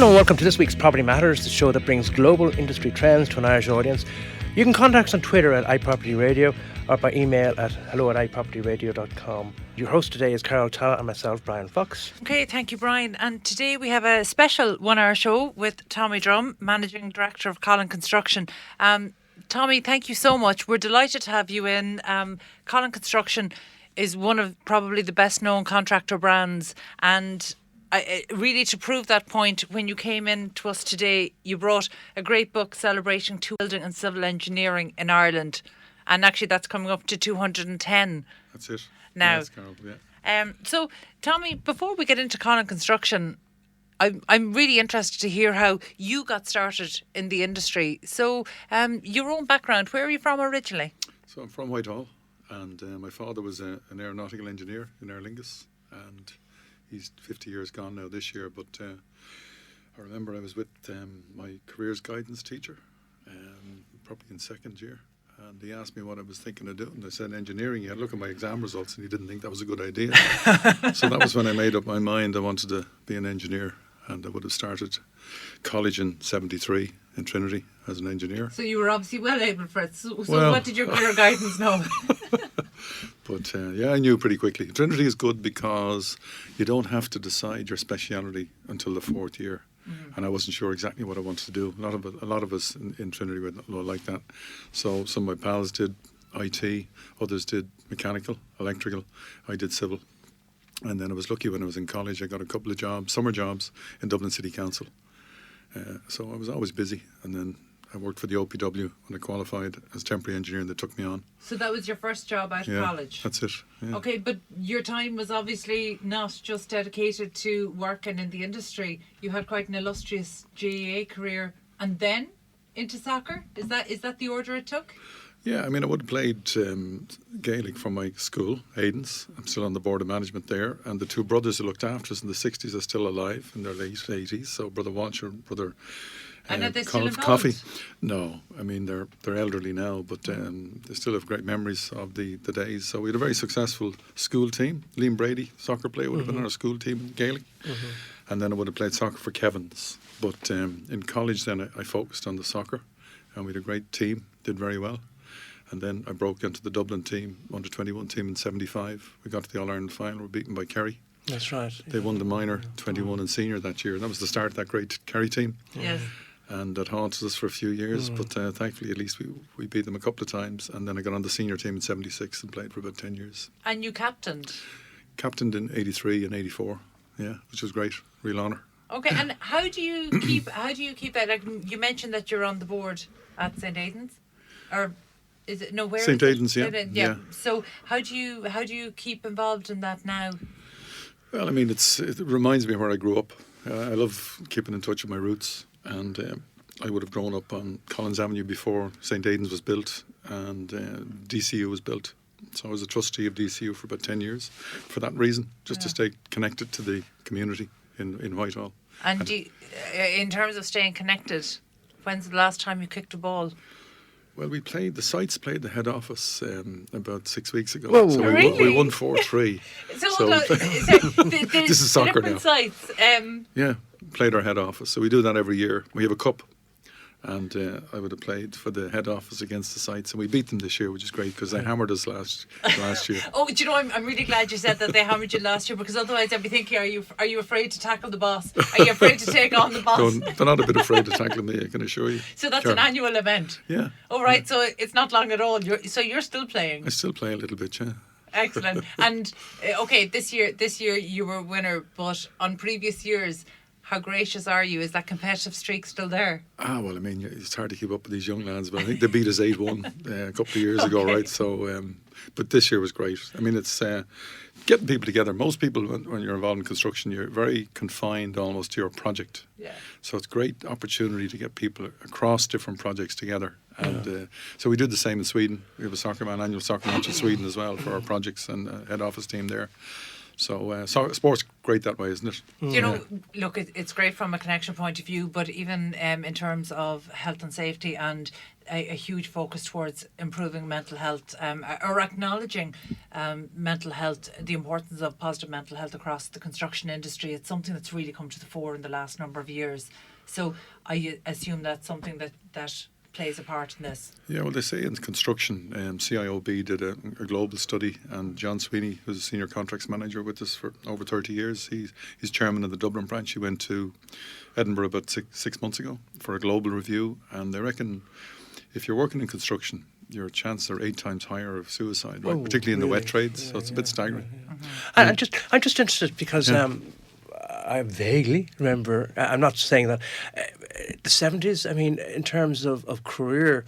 Hello and welcome to this week's Property Matters, the show that brings global industry trends to an Irish audience. You can contact us on Twitter at iPropertyRadio or by email at hello@iPropertyRadio.com. Your host today is Carol Talla and myself, Brian Fox. Okay, thank you, Brian. And today we have a special one-hour show with Tommy Drumm, Managing Director of Collen Construction. Tommy, thank you so much. We're delighted to have you in. Collen Construction is one of probably the best known contractor brands, and really to prove that point, when you came in to us today, you brought a great book celebrating building and civil engineering in Ireland, and actually that's coming up to 210. That's it. Now, yes, Carol, yeah. So, Tommy, before we get into Collen Construction, I'm really interested to hear how you got started in the industry. So, your own background, where are you from originally? So I'm from Whitehall, and my father was an aeronautical engineer in Aer Lingus, and he's 50 years gone now this year. But I remember I was with my careers guidance teacher, probably in second year, and he asked me what I was thinking of doing. I said engineering. He had a look at my exam results, and he didn't think that was a good idea. So that was when I made up my mind I wanted to be an engineer, and I would have started college in 73 in Trinity as an engineer. So you were obviously well able for it. So what did your career guidance know? But I knew pretty quickly. Trinity is good because you don't have to decide your speciality until the fourth year. Mm-hmm. And I wasn't sure exactly what I wanted to do. A lot of us in Trinity were like that. So some of my pals did IT, others did mechanical, electrical. I did civil. And then I was lucky when I was in college. I got a couple of jobs, summer jobs in Dublin City Council. So I was always busy. And then I worked for the OPW when I qualified as temporary engineer, and they took me on. So that was your first job out of college? That's it. Yeah. Okay, but your time was obviously not just dedicated to working in the industry. You had quite an illustrious GAA career, and then into soccer? Is that the order it took? Yeah, I mean, I would have played Gaelic from my school, Aidan's. I'm still on the board of management there. And the two brothers who looked after us in the 60s are still alive in their late 80s. So Brother Walsh and Brother and are they still involved? Coffey. No, I mean, they're elderly now, but they still have great memories of the days. So we had a very successful school team. Liam Brady, soccer player, would have been on our school team in Gaelic. Mm-hmm. And then I would have played soccer for Kevin's. But in college then I focused on the soccer, and we had a great team, did very well. And then I broke into the Dublin team, under 21 team in 75. We got to the All-Ireland final, we were beaten by Kerry. That's right. They won the minor 21 and senior that year. And that was the start of that great Kerry team. Yes. And that haunted us for a few years, but thankfully at least we beat them a couple of times. And then I got on the senior team in 76 and played for about 10 years. And you captained? Captained in 83 and 84, which was great, real honour. Okay, and how do you keep that? Like you mentioned that you're on the board at St. Aidan's, or is it where? St. Aidan's, yeah. So how do you keep involved in that now? Well, I mean, it reminds me of where I grew up. I love keeping in touch with my roots, and I would have grown up on Collins Avenue before St. Aidan's was built and DCU was built. So I was a trustee of DCU for about 10 years for that reason, just to stay connected to the community in Whitehall. And in terms of staying connected, when's the last time you kicked a ball? Well, the Sites played the head office about 6 weeks ago. Whoa. So we won 4-3. This is soccer now. Sites. Yeah, played our head office. So we do that every year. We have a cup. And I would have played for the head office against the Sites, and we beat them this year, which is great because they hammered us last year. Oh, do you know? I'm really glad you said that they hammered you last year, because otherwise I'd be thinking, are you afraid to tackle the boss? Are you afraid to take on the boss? No, they're not a bit afraid to tackle me, I can assure you. So that's an annual event. Yeah. Oh right, so it's not long at all. You're still playing. I still play a little bit, yeah. Excellent. And okay, this year you were a winner, but on previous years, how gracious are you? Is that competitive streak still there? Well, I mean, it's hard to keep up with these young lads, but I think they beat us 8-1 a couple of years ago, right? So, but this year was great. I mean, it's getting people together. Most people, when you're involved in construction, you're very confined almost to your project. Yeah. So it's a great opportunity to get people across different projects together. And so we did the same in Sweden. We have annual soccer match in Sweden as well for our projects and head office team there. So sport's great that way, isn't it? You know, look, it's great from a connection point of view, but even in terms of health and safety and a huge focus towards improving mental health or acknowledging mental health, the importance of positive mental health across the construction industry. It's something that's really come to the fore in the last number of years. So I assume that's something that plays a part in this. Yeah, well, they say in construction, CIOB did a global study, and John Sweeney, who's a senior contracts manager with us for over 30 years, he's chairman of the Dublin branch. He went to Edinburgh about six months ago for a global review, and they reckon if you're working in construction, your chances are 8 times higher of suicide, right? Particularly in the wet trades. So it's a bit staggering. I'm just interested because I vaguely remember. I'm not saying that the 70s. I mean, in terms of career,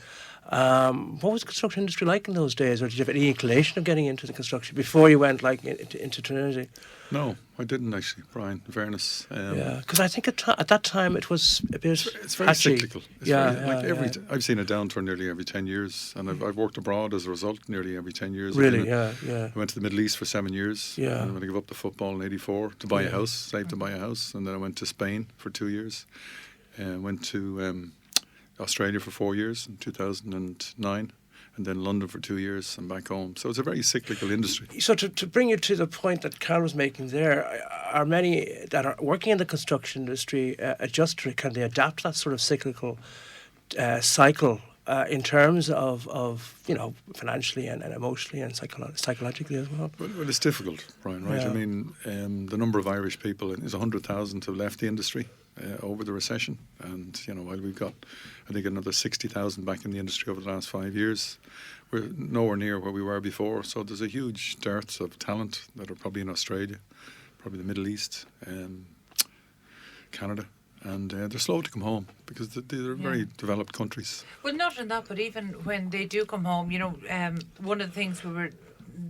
what was the construction industry like in those days? Or did you have any inclination of getting into the construction before you went into Trinity? No, I didn't actually, Brian, in fairness. Because I think at that time it was a bit It's very patchy. cyclical. I've It's seen a downturn nearly every 10 years, and I've worked abroad as a result nearly every 10 years. Really, I yeah. went to the Middle East for 7 years. Yeah. And when I gave up the football in '84 to buy a house, saved to buy a house, and then I went to Spain for 2 years. Went to Australia for 4 years in 2009. And then London for 2 years and back home. So it's a very cyclical industry. So to bring you to the point that Carl was making there, are many that are working in the construction industry can they adapt that sort of cyclical cycle in terms of financially and emotionally and psychologically as well? Well, it's difficult, Brian, right? Yeah. I mean, the number of Irish people is 100,000 have left the industry over the recession. And, while we've got, I think, another 60,000 back in the industry over the last 5 years, we're nowhere near where we were before. So there's a huge dearth of talent that are probably in Australia, probably the Middle East, Canada. And they're slow to come home because they're very developed countries. Well, not in that, but even when they do come home, one of the things we were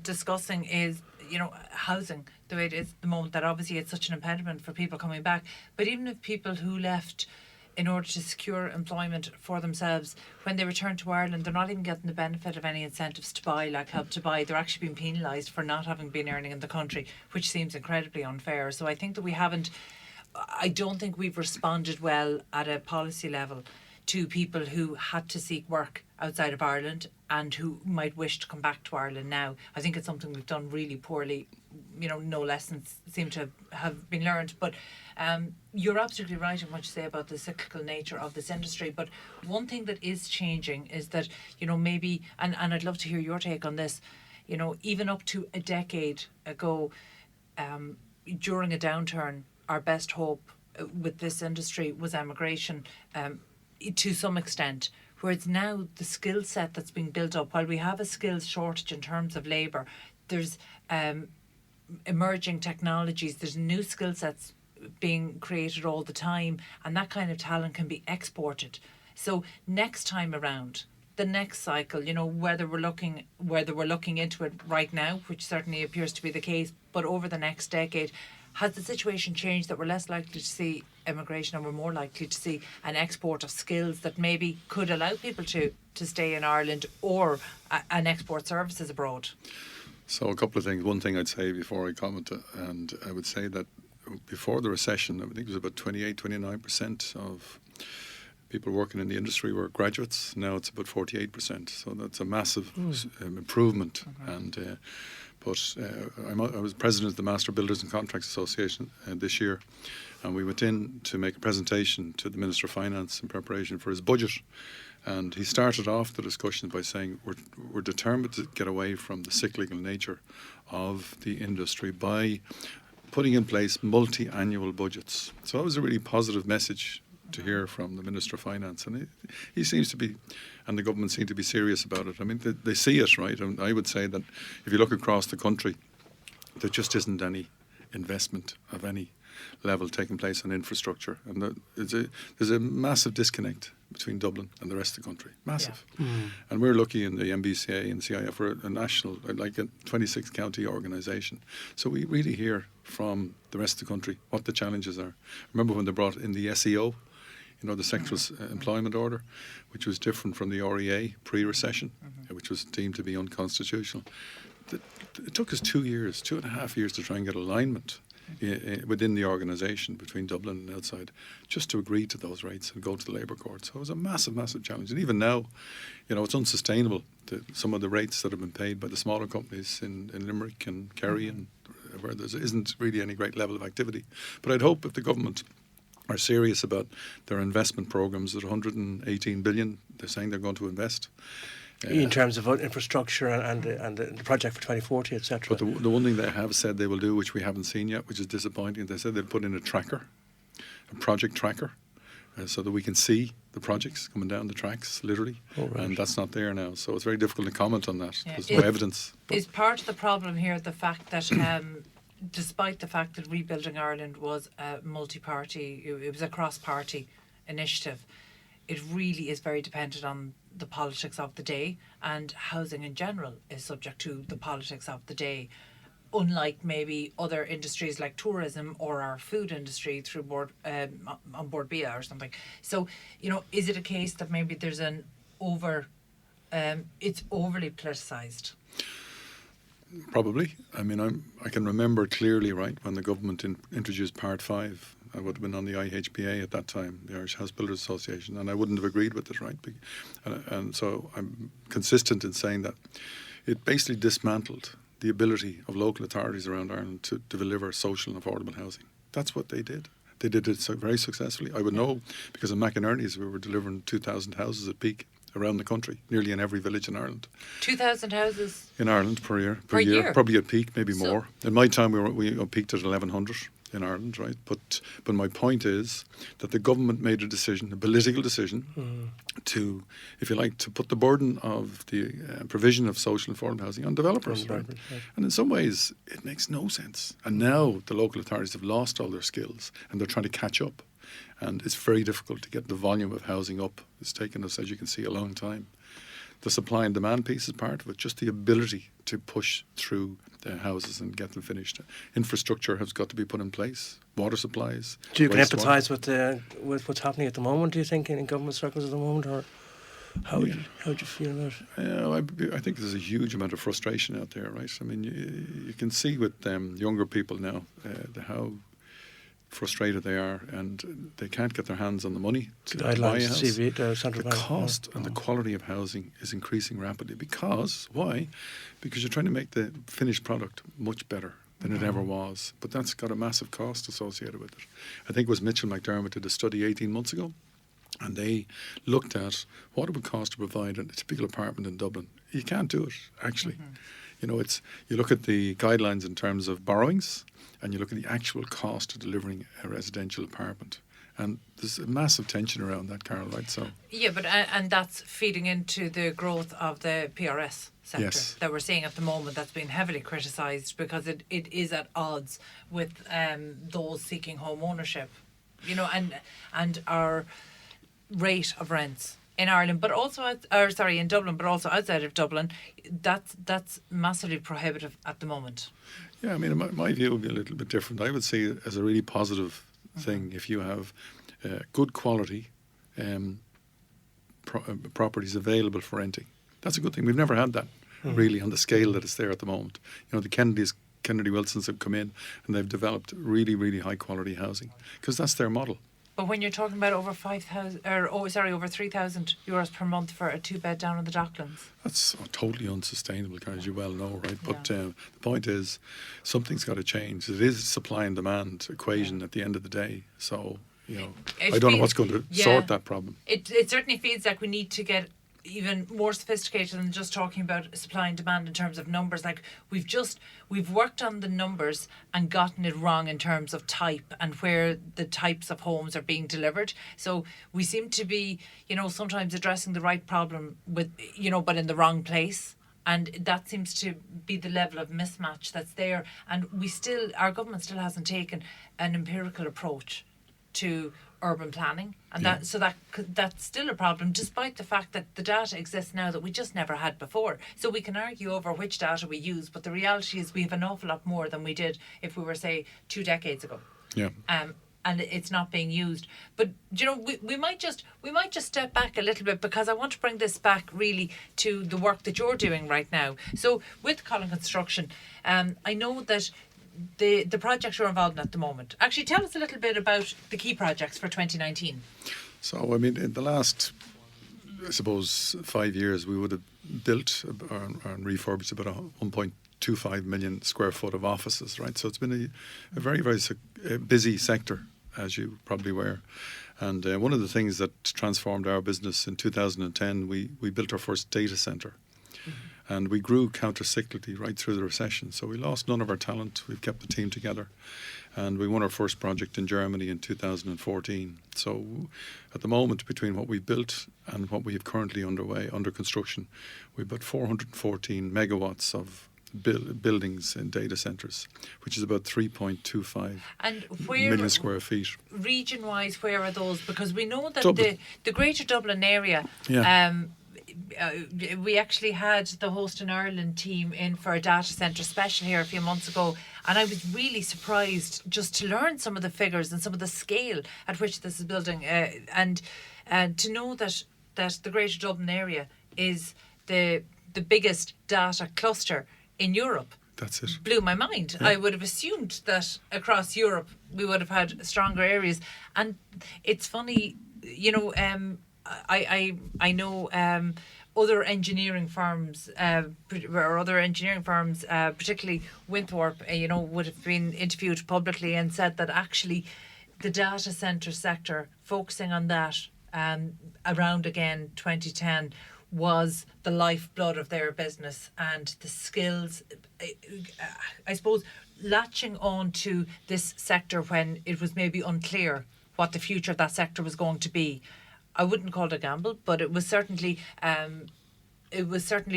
discussing is, housing, the way it is at the moment, that obviously it's such an impediment for people coming back. But even if people who left in order to secure employment for themselves, when they return to Ireland, they're not even getting the benefit of any incentives to buy, like Help to Buy. They're actually being penalised for not having been earning in the country, which seems incredibly unfair. So I think that I don't think we've responded well at a policy level to people who had to seek work outside of Ireland and who might wish to come back to Ireland now. I think it's something we've done really poorly. No lessons seem to have been learned. But you're absolutely right in what you say about the cyclical nature of this industry. But one thing that is changing is that, maybe, and I'd love to hear your take on this, even up to a decade ago, during a downturn, our best hope with this industry was emigration to some extent, whereas now the skill set that's being built up, while we have a skills shortage in terms of labour, there's emerging technologies, there's new skill sets being created all the time, and that kind of talent can be exported. So next time around, the next cycle, whether we're looking into it right now, which certainly appears to be the case, but over the next decade, has the situation changed that we're less likely to see immigration and we're more likely to see an export of skills that maybe could allow people to stay in Ireland or and export services abroad? So a couple of things. One thing I'd say before I comment, and I would say that before the recession, I think it was about 29% of people working in the industry were graduates. Now it's about 48%. So that's a massive improvement. And I was president of the Master Builders and Contracts Association this year, and we went in to make a presentation to the Minister of Finance in preparation for his budget. And he started off the discussion by saying we're determined to get away from the cyclical nature of the industry by putting in place multi-annual budgets. So that was a really positive message to hear from the Minister of Finance, and he seems to be, and the government seem to be serious about it. I mean, they see it, right? And I would say that if you look across the country, there just isn't any investment of any level taking place on infrastructure, and there's a massive disconnect between Dublin and the rest of the country, massive. Yeah. And we're lucky in the MBCA and CIF, we're a national, like a 26 county organisation, so we really hear from the rest of the country what the challenges are. Remember when they brought in the SEO, the Sectoral Employment Order, which was different from the REA pre-recession, which was deemed to be unconstitutional. it took us 2 years, 2.5 years to try and get alignment within the organisation between Dublin and outside, just to agree to those rates and go to the labour court. So it was a massive, massive challenge. And even now, it's unsustainable, some of the rates that have been paid by the smaller companies in Limerick and Kerry, and where there isn't really any great level of activity. But I'd hope if the government are serious about their investment programmes, at 118 billion, they're saying they're going to invest. In terms of infrastructure and the project for 2040, etc. But the one thing they have said they will do, which we haven't seen yet, which is disappointing, they said they'll put in a project tracker, so that we can see the projects coming down the tracks, literally. Oh, right. And that's not there now. So it's very difficult to comment on that. There's no evidence. Is part of the problem here the fact that despite the fact that Rebuilding Ireland was a multi-party, it was a cross-party initiative, it really is very dependent on the politics of the day, and housing in general is subject to the politics of the day, unlike maybe other industries like tourism or our food industry through on Board BIA or something. So, is it a case that maybe there's it's overly politicised? Probably. I mean, I can remember clearly, right, when the government introduced Part 5. I would have been on the IHPA at that time, the Irish House Builders Association, and I wouldn't have agreed with it, right? And so I'm consistent in saying that it basically dismantled the ability of local authorities around Ireland to deliver social and affordable housing. That's what they did. They did it very successfully. I would know because in McInerney's we were delivering 2,000 houses at peak around the country, nearly in every village in Ireland. 2,000 houses? In Ireland per year. Probably at peak, maybe more. In my time we peaked at 1,100 in Ireland, right? But my point is that the government made a decision, a political decision, to, if you like, to put the burden of the provision of social and affordable housing on developers, right? And in some ways, it makes no sense. And now the local authorities have lost all their skills and they're trying to catch up. And it's very difficult to get the volume of housing up. It's taken us, as you can see, a long time. The supply and demand piece is part of it, just the ability to push through the houses and get them finished. Infrastructure has got to be put in place, water supplies. Do you empathise with what's happening at the moment, do you think, in government circles at the moment, or how do you feel about it? I think there's a huge amount of frustration out there, right? I mean, you can see with younger people now how frustrated they are, and they can't get their hands on the money to buy a house. The cost and the quality of housing is increasing rapidly. Because, why? Because you're trying to make the finished product much better than it ever was. But that's got a massive cost associated with it. I think it was Mitchell McDermott did a study 18 months ago, and they looked at what it would cost to provide a typical apartment in Dublin. You can't do it, actually. You look at the guidelines in terms of borrowings, and you look at the actual cost of delivering a residential apartment. And there's a massive tension around that, Carol, right? So yeah, but and that's feeding into the growth of the PRS sector that we're seeing at the moment. That's been heavily criticised because it is at odds with those seeking home ownership, and our rate of rents in Ireland, but also in Dublin, but also outside of Dublin. That's massively prohibitive at the moment. Yeah, I mean, my view would be a little bit different. I would see it as a really positive thing if you have good quality properties available for renting. That's a good thing. We've never had that really on the scale that it's there at the moment. The Kennedy Wilsons have come in and they've developed really, really high quality housing because that's their model. But when you're talking about over €3,000 per month for a 2-bed down in the Docklands, that's totally unsustainable, as you well know, right? But the point is, something's got to change. It is a supply and demand equation at the end of the day. So I don't know what's going to sort that problem. It certainly feels like we need to get even more sophisticated than just talking about supply and demand in terms of numbers. Like we've worked on the numbers and gotten it wrong in terms of type and where the types of homes are being delivered. So we seem to be, sometimes addressing the right problem with, but in the wrong place. And that seems to be the level of mismatch that's there. And our government still hasn't taken an empirical approach to urban planning, and that's still a problem, despite the fact that the data exists now that we just never had before. So we can argue over which data we use, but the reality is we have an awful lot more than we did if we were, say, 2 decades ago. and it's not being used. But we might just step back a little bit, because I want to bring this back really to the work that you're doing right now. So with Collen Construction, I know that the projects you're involved in at the moment. Actually, tell us a little bit about the key projects for 2019. So, I mean, in the last, I suppose, 5 years, we would have built and refurbished about 1.25 million square foot of offices, right? So it's been a very, very busy sector, as you probably were. And one of the things that transformed our business in 2010, we built our first data centre. And we grew counter-cyclically right through the recession. So we lost none of our talent. We've kept the team together. And we won our first project in Germany in 2014. So at the moment, between what we built and what we have currently under construction, we've got 414 megawatts of buildings in data centres, which is about 3.25 million square feet. Region-wise, where are those? Because we know that Dublin. the Greater Dublin area... Yeah. We actually had the Host in Ireland team in for a data centre special here a few months ago, and I was really surprised just to learn some of the figures and some of the scale at which this is building, and to know that the Greater Dublin area is the biggest data cluster in Europe. That's it. Blew my mind. Yeah. I would have assumed that across Europe we would have had stronger areas, and it's funny, I know other engineering firms, particularly Winthrop, would have been interviewed publicly and said that actually the data centre sector, focusing on that around again 2010, was the lifeblood of their business, and the skills, I suppose, latching on to this sector when it was maybe unclear what the future of that sector was going to be. I wouldn't call it a gamble, but it was certainly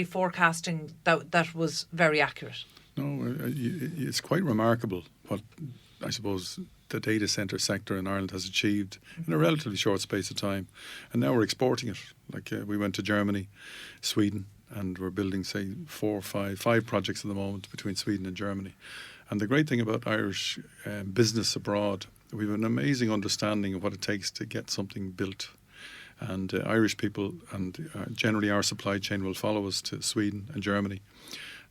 forecasting that was very accurate. No, it's quite remarkable what, I suppose, the data centre sector in Ireland has achieved in a relatively short space of time. And now we're exporting it. Like we went to Germany, Sweden, and we're building, say, five projects at the moment between Sweden and Germany. And the great thing about Irish business abroad, we have an amazing understanding of what it takes to get something built. And Irish people and generally our supply chain will follow us to Sweden and Germany.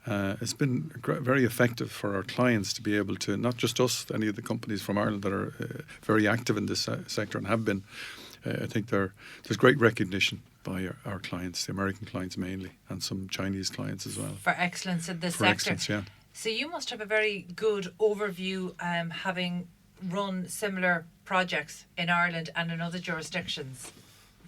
It's been very effective for our clients to be able to, not just us, any of the companies from Ireland that are very active in this sector and have been. I think there's great recognition by our clients, the American clients mainly, and some Chinese clients as well. For excellence in this sector. Excellence, yeah. So you must have a very good overview, having run similar projects in Ireland and in other jurisdictions.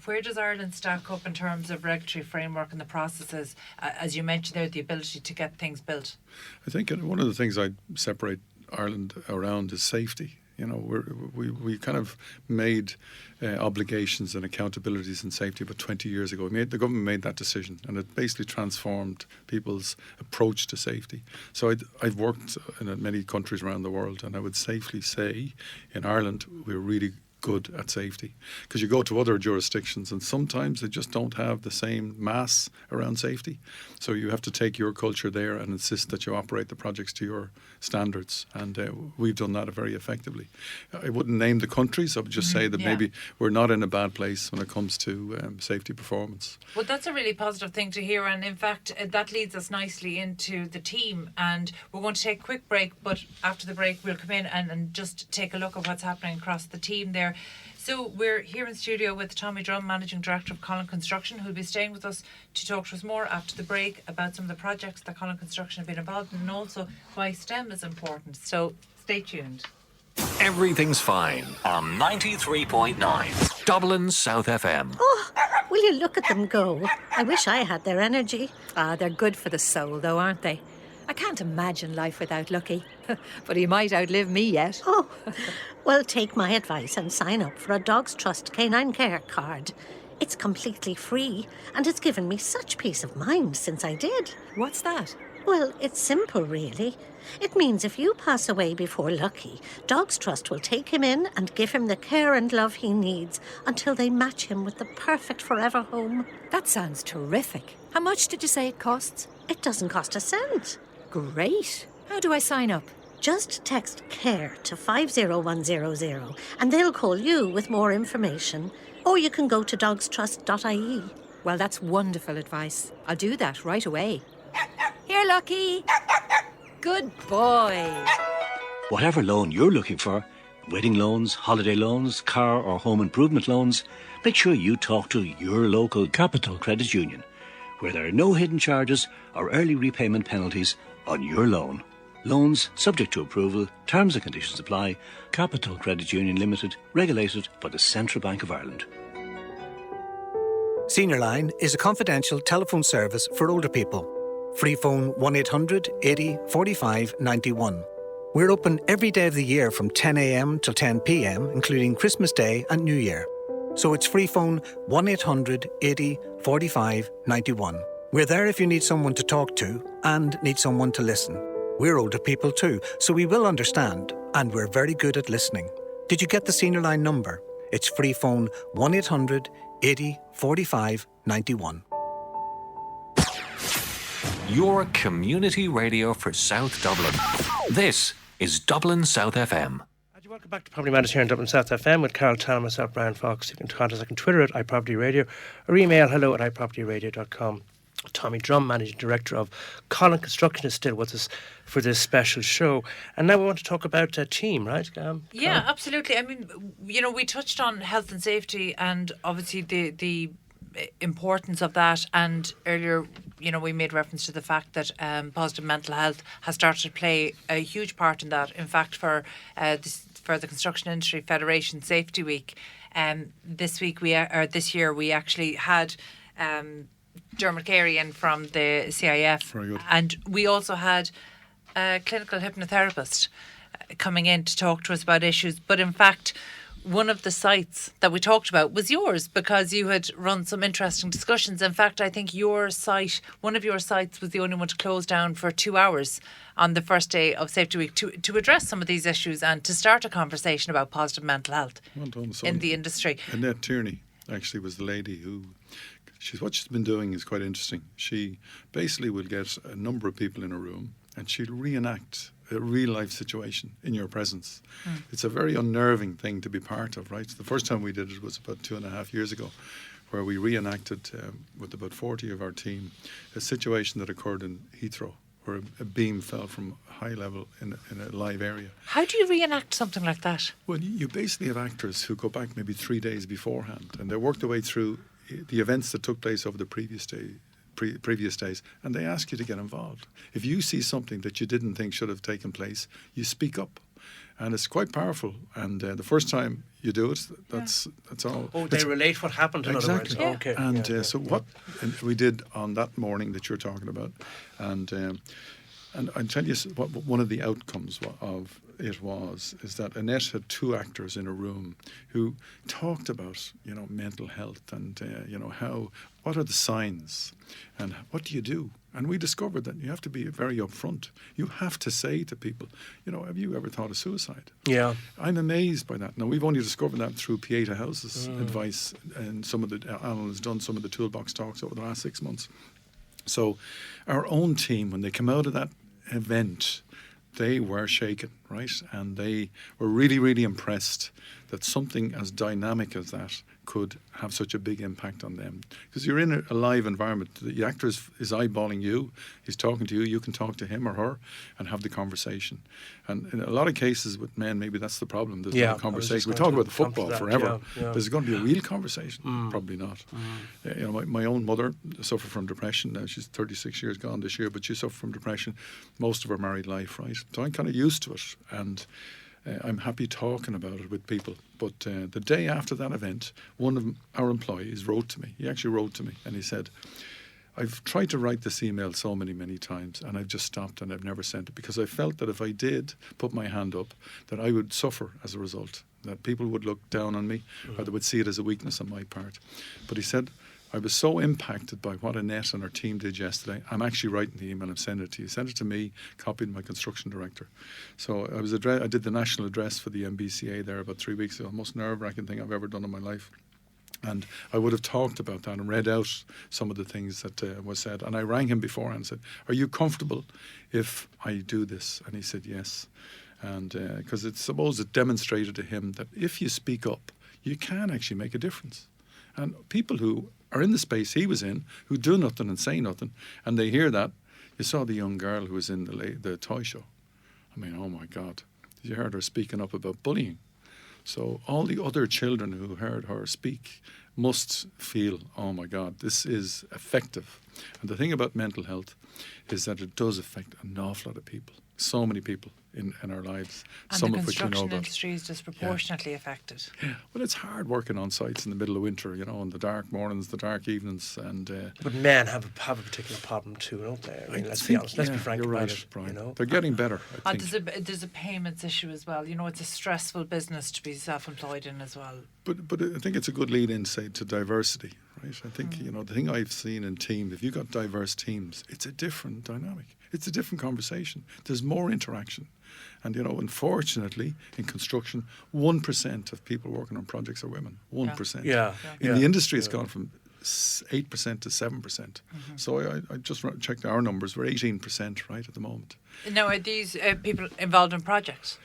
Where does Ireland stack up in terms of regulatory framework and the processes, as you mentioned there, the ability to get things built? I think one of the things I separate Ireland around is safety. We kind of made obligations and accountabilities in safety about 20 years ago. The government made that decision, and it basically transformed people's approach to safety. So I've worked in many countries around the world, and I would safely say in Ireland we're really good at safety, because you go to other jurisdictions and sometimes they just don't have the same mass around safety. So you have to take your culture there and insist that you operate the projects to your standards, and we've done that very effectively. I wouldn't name the countries. I would just say that maybe we're not in a bad place when it comes to safety performance. Well, that's a really positive thing to hear, and in fact that leads us nicely into the team, and we're going to take a quick break, but after the break we'll come in and just take a look at what's happening across the team there. So we're here in studio with Tommy Drumm, Managing Director of Collen Construction, who'll be staying with us to talk to us more after the break about some of the projects that Collen Construction have been involved in, and also why STEM is important. So stay tuned. Everything's fine on 93.9 Dublin South FM. Oh, will you look at them go? I wish I had their energy. They're good for the soul, though, aren't they? I can't imagine life without Lucky. But he might outlive me yet. Oh, well, take my advice and sign up for a Dogs Trust Canine Care card. It's completely free, and it's given me such peace of mind since I did. What's that? Well, it's simple, really. It means if you pass away before Lucky, Dogs Trust will take him in and give him the care and love he needs until they match him with the perfect forever home. That sounds terrific. How much did you say it costs? It doesn't cost a cent. Great. How do I sign up? Just text CARE to 50100 and they'll call you with more information. Or you can go to dogstrust.ie. Well, that's wonderful advice. I'll do that right away. Here, Lucky. Good boy. Whatever loan you're looking for, wedding loans, holiday loans, car or home improvement loans, make sure you talk to your local Capital Credit Union, where there are no hidden charges or early repayment penalties on your loan. Loans subject to approval, terms and conditions apply. Capital Credit Union Limited, regulated by the Central Bank of Ireland. Senior Line is a confidential telephone service for older people. Free phone 1800 80 45 91. We're open every day of the year from 10 a.m. till 10 p.m, including Christmas Day and New Year. So it's free phone 1800 80 45 91. We're there if you need someone to talk to and need someone to listen. We're older people too, so we will understand, and we're very good at listening. Did you get the Senior Line number? It's free phone 1800 80 45 91. Your community radio for South Dublin. This is Dublin South FM. Welcome back to Property Matters here in Dublin South FM with Carol Tallon, myself, Brian Fox. You can contact us on Twitter at iPropertyRadio or email hello@iPropertyRadio.com. Tommy Drumm, Managing Director of Collen Construction, is still with us for this special show. And now we want to talk about a team, right? Yeah, absolutely. I mean, we touched on health and safety and obviously the importance of that. And earlier, we made reference to the fact that positive mental health has started to play a huge part in that. In fact, for the Construction Industry Federation Safety Week, this year we actually had Dermot Carey in from the CIF. Very good. And we also had a clinical hypnotherapist coming in to talk to us about issues. But in fact, one of the sites that we talked about was yours, because you had run some interesting discussions. In fact, I think one of your sites was the only one to close down for 2 hours on the first day of Safety Week to address some of these issues and to start a conversation about positive mental health in the industry. Annette Tierney actually was the lady who... what she's been doing is quite interesting. She basically will get a number of people in a room and she'll reenact a real life situation in your presence. It's a very unnerving thing to be part of, right? The first time we did it was about 2.5 years ago, where we reenacted with about 40 of our team a situation that occurred in Heathrow, where a beam fell from high level in a live area. How do you reenact something like that? Well, you basically have actors who go back maybe 3 days beforehand and they work their way through the events that took place over the previous days, and they ask you to get involved. If you see something that you didn't think should have taken place, you speak up, and it's quite powerful. And the first time you do it, that's all. Oh, they relate what happened. In exactly. Other words. Okay. And so what we did on that morning that you're talking about, and I'll tell you what one of the outcomes of it is that Annette had 2 actors in a room who talked about mental health and what are the signs and what do you do. And we discovered that you have to be very upfront. You have to say to people, have you ever thought of suicide? Yeah. I'm amazed by that. Now, we've only discovered that through Pieta House's advice, and Alan has done some of the toolbox talks over the last 6 months. So our own team, when they come out of that event, they were shaken, right? And they were really, really impressed that something as dynamic as that could have such a big impact on them. Because you're in a live environment. The actor is eyeballing you. He's talking to you. You can talk to him or her and have the conversation. And in a lot of cases with men, maybe that's the problem. There's no conversation. We talk about the football forever. Yeah. There's going to be a real conversation. Probably not. My own mother suffered from depression. Now she's 36 years gone this year, but she suffered from depression most of her married life, right? So I'm kind of used to it. And I'm happy talking about it with people. But the day after that event, one of our employees wrote to me. He actually wrote to me and he said, I've tried to write this email so many times and I've just stopped and I've never sent it because I felt that if I did put my hand up, that I would suffer as a result, that people would look down on me or they would see it as a weakness on my part. But he said, I was so impacted by what Annette and her team did yesterday. I'm actually writing the email and sending it to you. Send it to me, copied my construction director. So I did the national address for the MBCA there about 3 weeks ago. The most nerve-wracking thing I've ever done in my life. And I would have talked about that and read out some of the things that was said. And I rang him before and said, "Are you comfortable if I do this?" And he said yes. And because it demonstrated to him that if you speak up, you can actually make a difference. And people who are in the space he was in, who do nothing and say nothing, and they hear that. You saw the young girl who was in the toy show. I mean, oh my God. You heard her speaking up about bullying. So all the other children who heard her speak must feel, oh my God, this is effective. And the thing about mental health is that it does affect an awful lot of people. So many people in our lives, and some the of which we know construction about. industry is disproportionately affected. Yeah. Well, it's hard working on sites in the middle of winter, in the dark mornings, the dark evenings, and. But men have a particular problem too, don't they? I mean, let's be honest. Let's be frank you're about right, it. Brian. They're getting better. I think. There's a payments issue as well. It's a stressful business to be self-employed in as well. But I think it's a good lead in, say, to diversity, right? I think the thing I've seen in teams, if you've got diverse teams, it's a different dynamic. It's a different conversation. There's more interaction. And, unfortunately, in construction, 1% of people working on projects are women. 1%. Yeah. In the industry, it's gone from 8% to 7%. So I just checked our numbers. We're 18%, right, at the moment. Now, are these people involved in projects?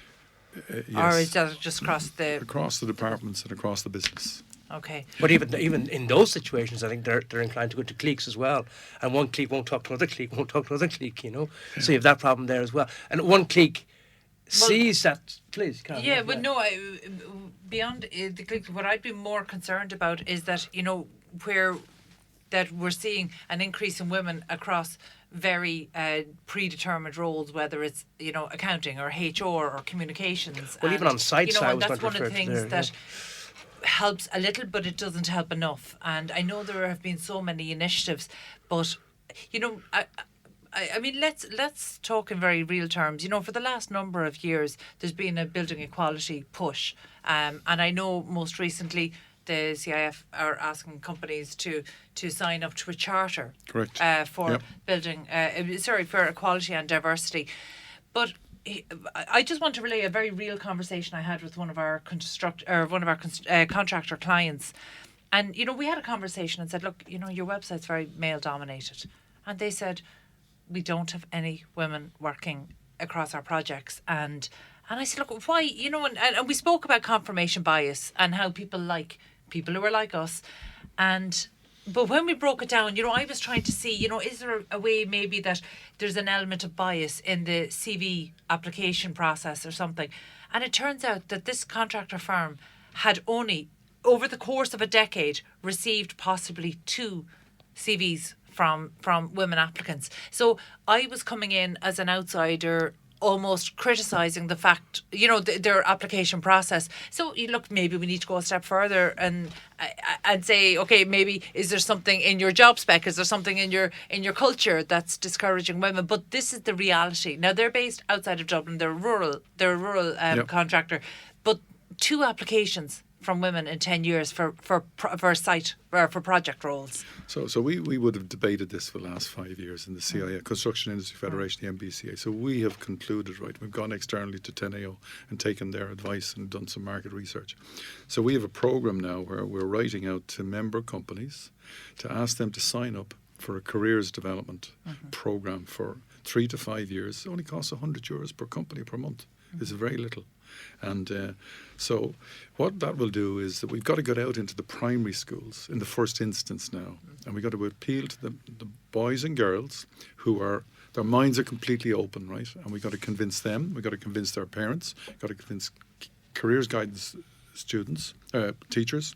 Yes. Or is that just across the departments and across the business? Okay. But even in those situations, I think they're inclined to go into cliques as well. And one clique won't talk to another clique, won't talk to another clique, So you have that problem there as well. And one clique sees that. Please, Karen. Yeah, but no, beyond the clique, what I'd be more concerned about is that, where that we're seeing an increase in women across very predetermined roles, whether it's accounting or HR or communications. Well, even on sites, and that's one of the things that helps a little, but it doesn't help enough. And I know there have been so many initiatives, but I mean, let's talk in very real terms. For the last number of years, there's been a building equality push, and I know most recently the CIF are asking companies to sign up to a charter. Correct. For building, for equality and diversity. But I just want to relay a very real conversation I had with one of our contractor clients, and we had a conversation and said, look, your website's very male dominated, and they said we don't have any women working across our projects, and I said, look, why, and we spoke about confirmation bias and how people like people who are like us, but when we broke it down, I was trying to see, is there a way maybe that there's an element of bias in the CV application process or something? And it turns out that this contractor firm had only, over the course of a decade, received possibly 2 CVs from women applicants. So I was coming in as an outsider, almost criticising the fact, their application process. So look, maybe we need to go a step further and say, okay, maybe is there something in your job spec? Is there something in your culture that's discouraging women? But this is the reality. Now they're based outside of Dublin. They're a rural contractor, but 2 applications from women in 10 years for site or for project roles. So we would have debated this for the last 5 years in the CIA, Construction Industry Federation, the MBCA. So we have concluded, right, we've gone externally to 10AO and taken their advice and done some market research. So we have a programme now where we're writing out to member companies to ask them to sign up for a careers development programme for 3 to 5 years. It only costs €100 per company per month. It's very little. And so what that will do is that we've got to get out into the primary schools in the first instance now, and we've got to appeal to the boys and girls who are, their minds are completely open, right? And we've got to convince them, we've got to convince their parents, we've got to convince careers guidance students, teachers,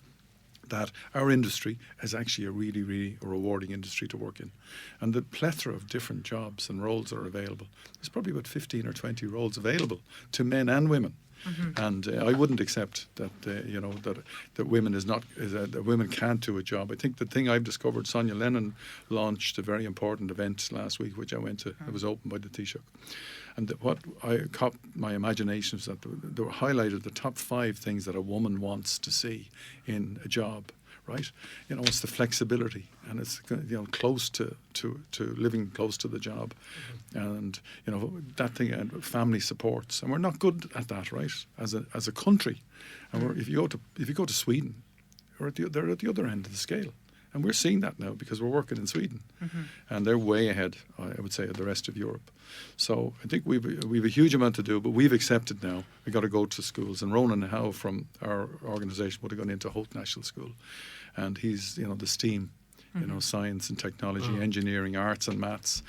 that our industry is actually a really, really rewarding industry to work in. And the plethora of different jobs and roles that are available. There's probably about 15 or 20 roles available to men and women. And I wouldn't accept that that women that women can't do a job. I think the thing I've discovered, Sonia Lennon launched a very important event last week, which I went to. It was opened by the Taoiseach. And what I caught my imagination is that they were highlighted the top 5 things that a woman wants to see in a job. Right, it's the flexibility, and it's close to living close to the job, and that thing, and family supports, and we're not good at that, right? As a country, and if you go to Sweden, they're at the other end of the scale. And we're seeing that now because we're working in Sweden. And they're way ahead, I would say, of the rest of Europe. So I think we've a huge amount to do, but we've accepted now. We've got to go to schools. And Ronan Howe from our organisation would have gone into Holt National School. And he's, the STEAM, science and technology, engineering, arts and maths.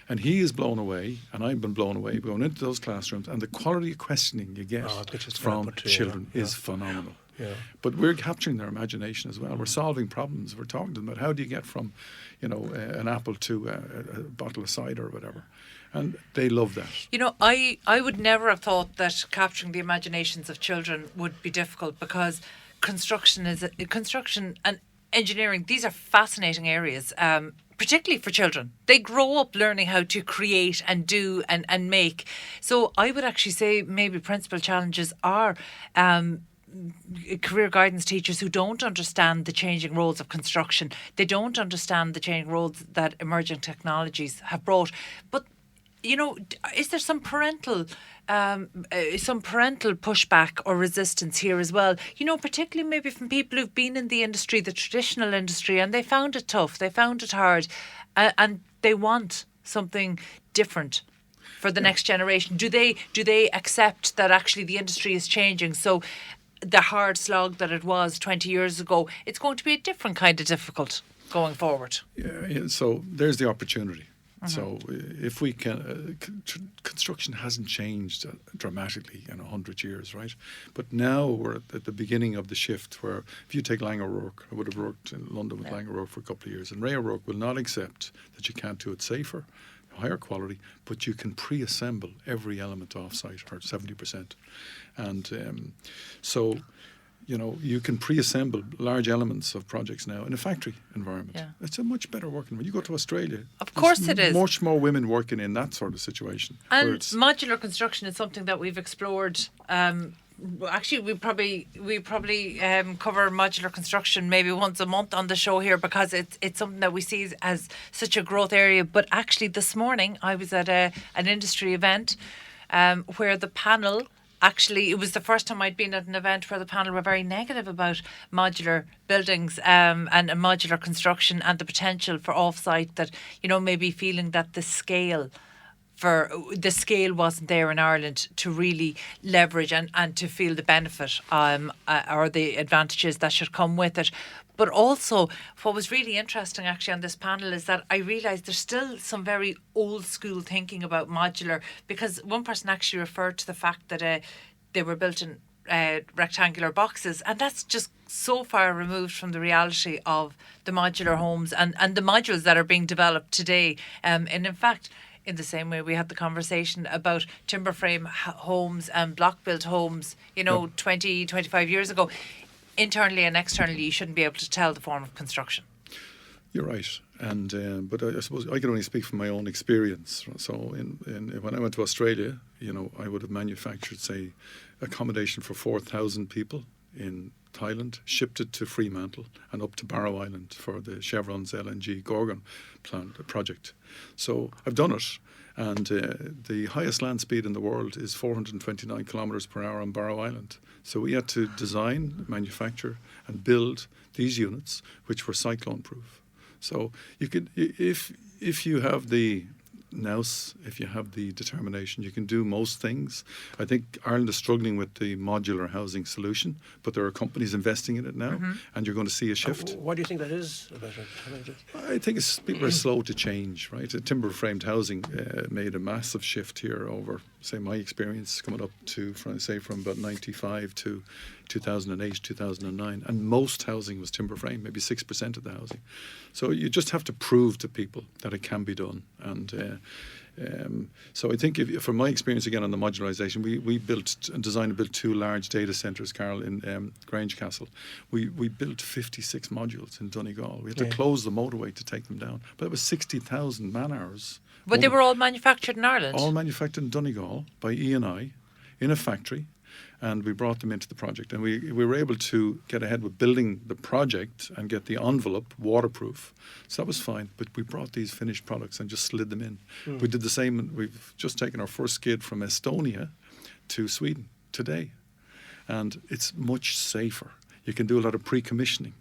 And he is blown away, and I've been blown away going into those classrooms. And the quality of questioning you get from children is phenomenal. Yeah. But we're capturing their imagination as well. We're solving problems. We're talking to them about how do you get from, an apple to a bottle of cider or whatever. And they love that. I would never have thought that capturing the imaginations of children would be difficult, because construction and engineering, these are fascinating areas, particularly for children. They grow up learning how to create and do and make. So I would actually say maybe principal challenges are career guidance teachers who don't understand the changing roles of construction. They don't understand the changing roles that emerging technologies have brought. But is there some parental pushback or resistance here as well? Particularly maybe from people who've been in the industry, the traditional industry, and they found it tough, they found it hard, and they want something different for the next generation. Do they accept that actually the industry is changing? So the hard slog that it was 20 years ago, it's going to be a different kind of difficult going forward. Yeah, so there's the opportunity. So if we can, construction hasn't changed dramatically in 100 years, right? But now we're at the beginning of the shift where if you take Lang O'Rourke, I would have worked in London with Lang O'Rourke for a couple of years, and Ray O'Rourke will not accept that you can't do it safer, higher quality, but you can pre-assemble every element off-site, or 70%. And so, you can pre-assemble large elements of projects now in a factory environment. Yeah. It's a much better working environment. You go to Australia. Of course it is. Much more women working in that sort of situation. And modular construction is something that we've explored. Actually, we probably cover modular construction maybe once a month on the show here, because it's something that we see as such a growth area. But actually, this morning I was at an industry event where the panel. Actually, it was the first time I'd been at an event where the panel were very negative about modular buildings and modular construction and the potential for off-site, that, maybe feeling that the scale wasn't there in Ireland to really leverage and to feel the benefit or the advantages that should come with it. But also, what was really interesting actually on this panel is that I realised there's still some very old school thinking about modular, because one person actually referred to the fact that they were built in rectangular boxes, and that's just so far removed from the reality of the modular homes and the modules that are being developed today. And in fact, in the same way we had the conversation about timber frame homes and block built homes, 20, 25 years ago. Internally and externally, you shouldn't be able to tell the form of construction. You're right, and but I suppose I can only speak from my own experience. So, when I went to Australia, I would have manufactured, say, accommodation for 4,000 people in Thailand, shipped it to Fremantle and up to Barrow Island for the Chevron's LNG Gorgon project. So I've done it. And the highest land speed in the world is 429 kilometres per hour on Barrow Island. So we had to design, manufacture and build these units, which were cyclone proof. So you could, if you have the nous, if you have the determination, you can do most things. I think Ireland is struggling with the modular housing solution, but there are companies investing in it now, and you're going to see a shift. What do you think that is about it? I think people are slow to change, right? Timber framed housing made a massive shift here over, say, my experience coming up to, from about 95 to 2008, 2009, and most housing was timber frame, maybe 6% of the housing. So you just have to prove to people that it can be done. And so I think, from my experience again on the modularisation, we built and designed and built 2 large data centres, Carol, in Grange Castle. We built 56 modules in Donegal. We had to close the motorway to take them down. But it was 60,000 man-hours. But they were all manufactured in Ireland? All manufactured in Donegal by E&I in a factory. And we brought them into the project, and we were able to get ahead with building the project and get the envelope waterproof. So that was fine, but we brought these finished products and just slid them in. We did the same. We've just taken our first skid from Estonia to Sweden today, and it's much safer. You can do a lot of pre-commissioning.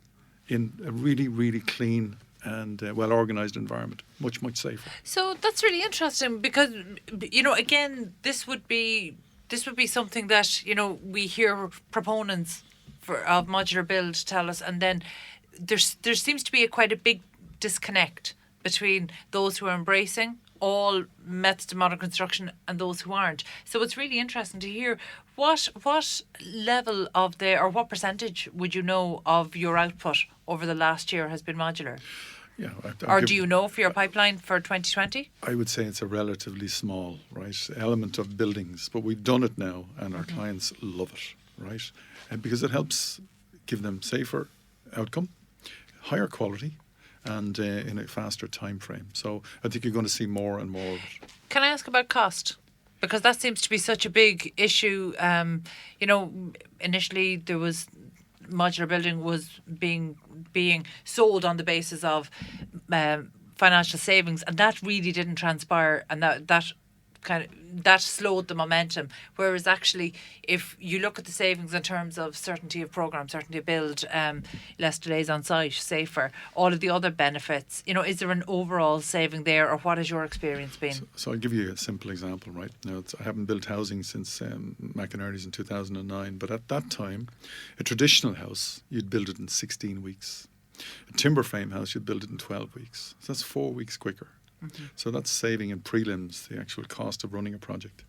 in a really, really clean and well-organised environment. Much, much safer. So that's really interesting because, again, this would be something that, we hear proponents of modular build tell us, and then there seems to be quite a big disconnect between those who are embracing all methods of modern construction and those who aren't. So it's really interesting to hear what level of or what percentage would you know of your output over the last year has been modular? Yeah, or do you know for your pipeline for 2020? I would say it's a relatively small, element of buildings, but we've done it now, and our clients love it, and because it helps give them safer outcome, higher quality, and in a faster time frame. So I think you're going to see more and more of it. Can I ask about cost? Because that seems to be such a big issue. Initially there was modular building was being sold on the basis of financial savings, and that really didn't transpire, and that slowed the momentum. Whereas actually, if you look at the savings in terms of certainty of programme, certainty of build, less delays on site, safer, all of the other benefits, is there an overall saving there, or what has your experience been? So I'll give you a simple example, right? Now, I haven't built housing since McInerney's in 2009, but at that time, a traditional house, you'd build it in 16 weeks. A timber frame house, you'd build it in 12 weeks. So that's 4 weeks quicker. So that's saving in prelims, the actual cost of running a project.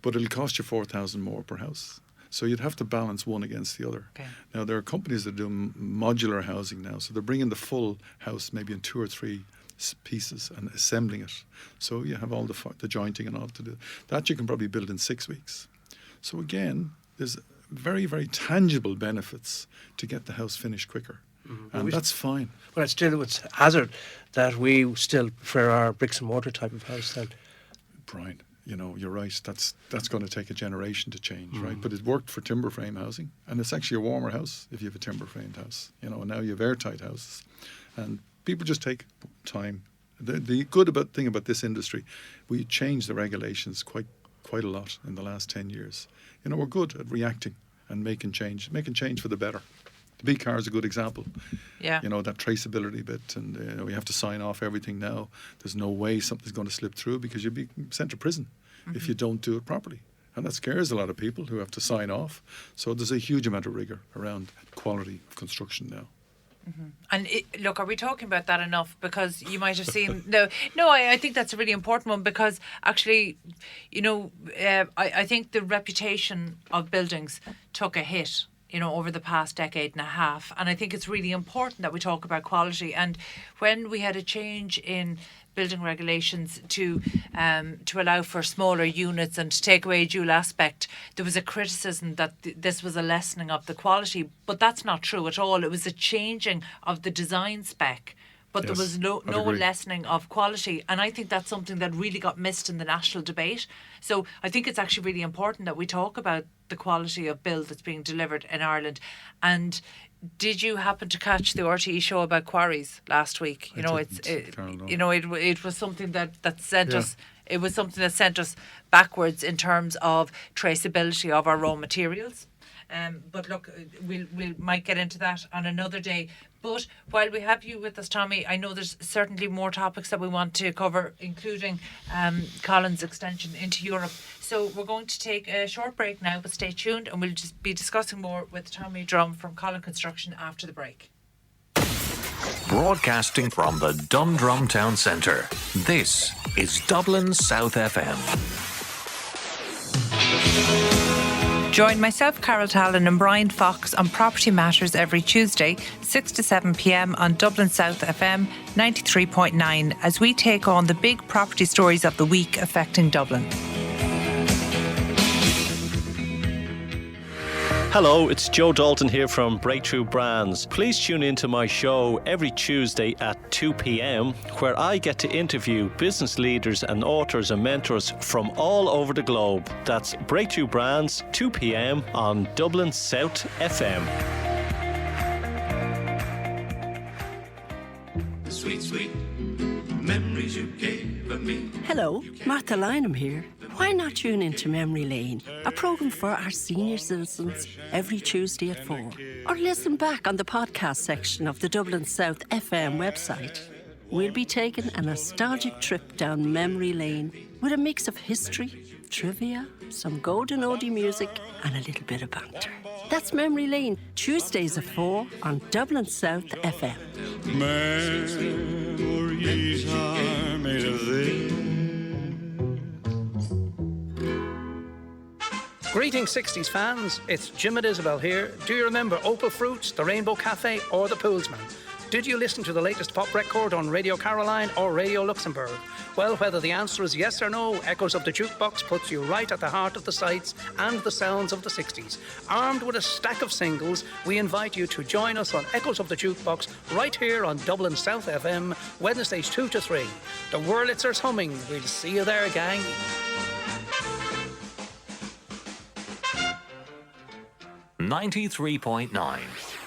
But it'll cost you 4,000 more per house. So you'd have to balance one against the other. Okay. Now, there are companies that do modular housing now. So they're bringing the full house maybe in 2 or 3 pieces and assembling it. So you have all the jointing and all to do. That you can probably build in 6 weeks. So again, there's very, very tangible benefits to get the house finished quicker. And that's fine. Well, it's hazard that we still prefer our bricks and mortar type of house then. Brian, you're right. That's going to take a generation to change, right? But it worked for timber frame housing, and it's actually a warmer house if you have a timber framed house. And now you have airtight houses, and people just take time. The good thing about this industry, we changed the regulations quite a lot in the last 10 years. We're good at reacting and making change for the better. The B-car is a good example. Yeah. That traceability bit, and we have to sign off everything now. There's no way something's going to slip through because you'll be sent to prison if you don't do it properly. And that scares a lot of people who have to sign off. So there's a huge amount of rigour around quality of construction now. And look, are we talking about that enough? Because you might have seen... No, I think that's a really important one, because actually, I think the reputation of buildings took a hit over the past decade and a half. And I think it's really important that we talk about quality. And when we had a change in building regulations to allow for smaller units and to take away dual aspect, there was a criticism that this was a lessening of the quality. But that's not true at all. It was a changing of the design spec. But there was no lessening of quality. And I think that's something that really got missed in the national debate. So I think it's actually really important that we talk about the quality of build that's being delivered in Ireland. And did you happen to catch the RTE show about quarries last week? It was something that sent us. It was something that sent us backwards in terms of traceability of our raw materials. But look, we might get into that on another day. But while we have you with us, Tommy, I know there's certainly more topics that we want to cover, including Collen's extension into Europe. So we're going to take a short break now, but stay tuned, and we'll just be discussing more with Tommy Drumm from Collen Construction after the break. Broadcasting from the Dundrum Town Centre, this is Dublin South FM. Join myself, Carol Tallon, and Brian Fox on Property Matters every Tuesday, 6 to 7 p.m. on Dublin South FM 93.9 as we take on the big property stories of the week affecting Dublin. Hello, it's Joe Dalton here from Breakthrough Brands. Please tune into my show every Tuesday at 2 p.m, where I get to interview business leaders and authors and mentors from all over the globe. That's Breakthrough Brands, 2 p.m. on Dublin South FM. Sweet, sweet memories you gave of me. Hello, Martha Lynham here. Why not tune into Memory Lane, a programme for our senior citizens every Tuesday at 4? Or listen back on the podcast section of the Dublin South FM website. We'll be taking a nostalgic trip down memory lane with a mix of history, trivia, some golden oldie music and a little bit of banter. That's Memory Lane, Tuesdays at 4 on Dublin South FM. Memories are made of this. Greetings 60s fans, it's Jim and Isabel here. Do you remember Opal Fruits, the Rainbow Cafe or the Poolsman? Did you listen to the latest pop record on Radio Caroline or Radio Luxembourg? Well, whether the answer is yes or no, Echoes of the Jukebox puts you right at the heart of the sights and the sounds of the 60s. Armed with a stack of singles, we invite you to join us on Echoes of the Jukebox right here on Dublin South FM, Wednesdays 2 to 3. The Wurlitzer's humming. We'll see you there, gang. 93.9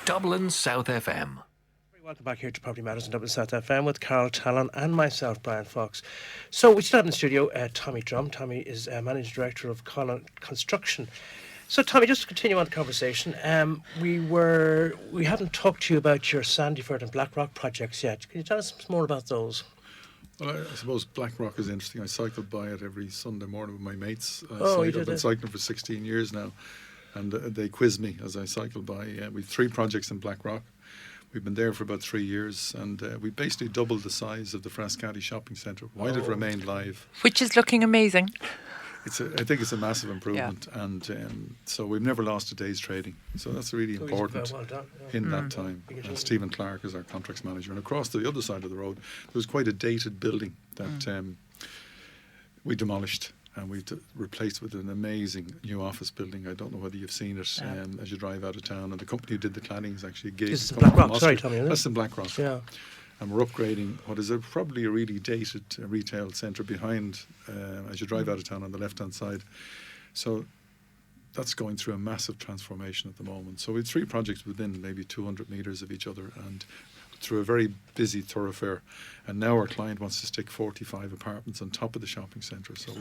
Dublin South FM. Welcome back here to Property Matters in Dublin South FM with Carol Talon and myself, Brian Fox. So we still have in the studio Tommy Drumm. Tommy is Managing Director of Collen Construction. So Tommy, just to continue on the conversation, we haven't talked to you about your Sandyford and Blackrock projects yet. Can you tell us some more about those? Well, I suppose Blackrock is interesting. I cycled by it every Sunday morning with my mates. You I've did been cycling for 16 years now. And they quiz me as I cycle by. We've 3 projects in Blackrock. We've been there for about 3 years, and we basically doubled the size of the Frascati shopping centre while it remained live. Which is looking amazing. I think it's a massive improvement, and so we've never lost a day's trading. So that's really important in that time. Stephen Clark is our contracts manager, and across the other side of the road, there was quite a dated building that we demolished. And we've replaced with an amazing new office building. I don't know whether you've seen it as you drive out of town. And the company who did the cladding is actually a gig. This is Blackrock, sorry, Tommy. That's in Blackrock. Yeah. And we're upgrading what is probably a really dated retail centre behind as you drive out of town on the left-hand side. So that's going through a massive transformation at the moment. So we have 3 projects within maybe 200 metres of each other and through a very busy thoroughfare. And now our client wants to stick 45 apartments on top of the shopping centre. So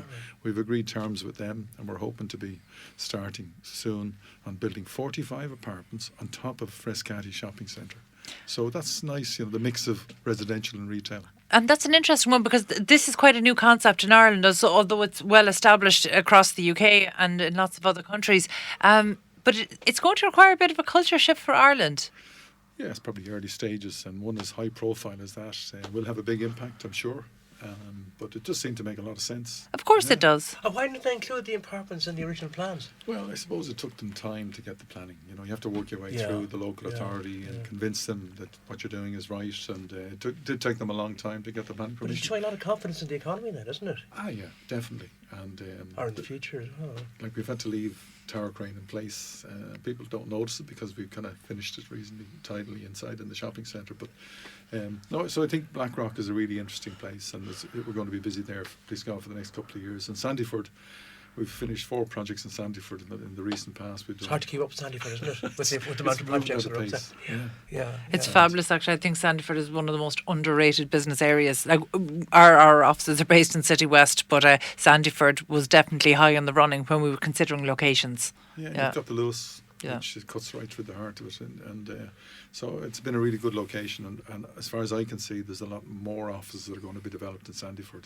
we've agreed terms with them, and we're hoping to be starting soon on building 45 apartments on top of Frascati shopping centre. So that's nice, the mix of residential and retail. And that's an interesting one because this is quite a new concept in Ireland, although it's well established across the UK and in lots of other countries. But it's going to require a bit of a culture shift for Ireland. Yeah, it's probably early stages, and one as high profile as that will have a big impact, I'm sure. But it does seem to make a lot of sense. Of course it does. Why didn't they include the apartments in the original plans? Well, I suppose it took them time to get the planning. You have to work your way through the local authority and convince them that what you're doing is right. And it did take them a long time to get the planning permission. But it's showing a lot of confidence in the economy then, isn't it? Yeah, definitely. And or in the future as well. Like we've had to leave tower crane in place. People don't notice it because we've kind of finished it reasonably tidily inside in the shopping centre. But so I think Blackrock is a really interesting place, and we're going to be busy there, please God, for the next couple of years. And Sandyford, we've finished 4 projects in Sandyford in the recent past. It's hard to keep up with Sandyford, isn't it? With the amount of projects that are up there. Yeah. It's fabulous, actually. I think Sandyford is one of the most underrated business areas. Like our offices are based in City West, but Sandyford was definitely high on the running when we were considering locations. Yeah, you've got the Lewis, which cuts right through the heart of it, and so it's been a really good location. And as far as I can see, there's a lot more offices that are going to be developed in Sandyford.